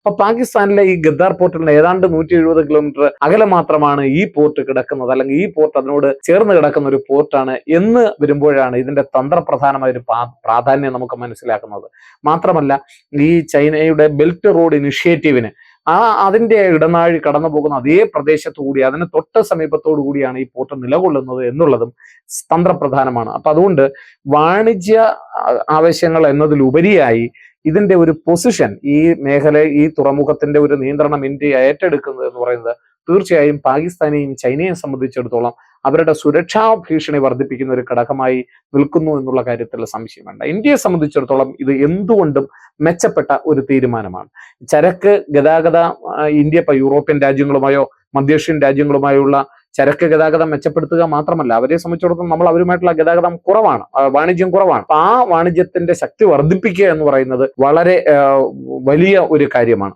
അപ്പൊ പാകിസ്ഥാനിലെ ഈ ഗദ്ദാർ പോർട്ടിൽ നിന്ന് ഏതാണ്ട് 170 കിലോമീറ്റർ അകലെ മാത്രമാണ് ഈ പോർട്ട് കിടക്കുന്നത്, അല്ലെങ്കിൽ ഈ പോർട്ട് അതിനോട് ചേർന്ന് കിടക്കുന്ന ഒരു പോർട്ടാണ് എന്ന് വരുമ്പോഴാണ് ഇതിന്റെ തന്ത്രപ്രധാനമായ ഒരു പ്രാധാന്യം നമുക്ക് മനസ്സിലാക്കുന്നത്. മാത്രമല്ല, ഈ ചൈനയുടെ ബെൽറ്റ് റോഡ് ഇനിഷ്യേറ്റീവിന് അതിന്റെ ഇടനാഴി കടന്നു പോകുന്ന അതേ പ്രദേശത്തു കൂടി, അതിന് തൊട്ട് സമീപത്തോടു കൂടിയാണ് ഈ പോർട്ട് നിലകൊള്ളുന്നത് എന്നുള്ളതും തന്ത്രപ്രധാനമാണ്. അപ്പൊ അതുകൊണ്ട് വാണിജ്യ ആവശ്യങ്ങൾ എന്നതിലുപരിയായി ഇതിന്റെ ഒരു പൊസിഷൻ, ഈ മേഖല, ഈ തുറമുഖത്തിന്റെ ഒരു നിയന്ത്രണം ഇന്ത്യ ഏറ്റെടുക്കുന്നത് എന്ന് പറയുന്നത് തീർച്ചയായും പാകിസ്ഥാനെയും ചൈനയെയും സംബന്ധിച്ചിടത്തോളം അവരുടെ സുരക്ഷാ ഭീഷണി വർദ്ധിപ്പിക്കുന്ന ഒരു ഘടകമായി നിൽക്കുന്നു എന്നുള്ള കാര്യത്തിൽ സംശയം വേണ്ട. ഇന്ത്യയെ സംബന്ധിച്ചിടത്തോളം ഇത് എന്തുകൊണ്ടും മെച്ചപ്പെട്ട ഒരു തീരുമാനമാണ്. ചരക്ക് ഗതാഗത ഇന്ത്യ ഇപ്പൊ യൂറോപ്യൻ രാജ്യങ്ങളുമായോ മധ്യേഷ്യൻ രാജ്യങ്ങളുമായുള്ള ചരക്ക് ഗതാഗതം മെച്ചപ്പെടുത്തുക മാത്രമല്ല, അവരെ സംബന്ധിച്ചിടത്തോളം നമ്മൾ അവരുമായിട്ടുള്ള ഗതാഗതം കുറവാണ്, വാണിജ്യം കുറവാണ്. അപ്പൊ ആ വാണിജ്യത്തിന്റെ ശക്തി വർദ്ധിപ്പിക്കുക എന്ന് പറയുന്നത് വളരെ വലിയ ഒരു കാര്യമാണ്.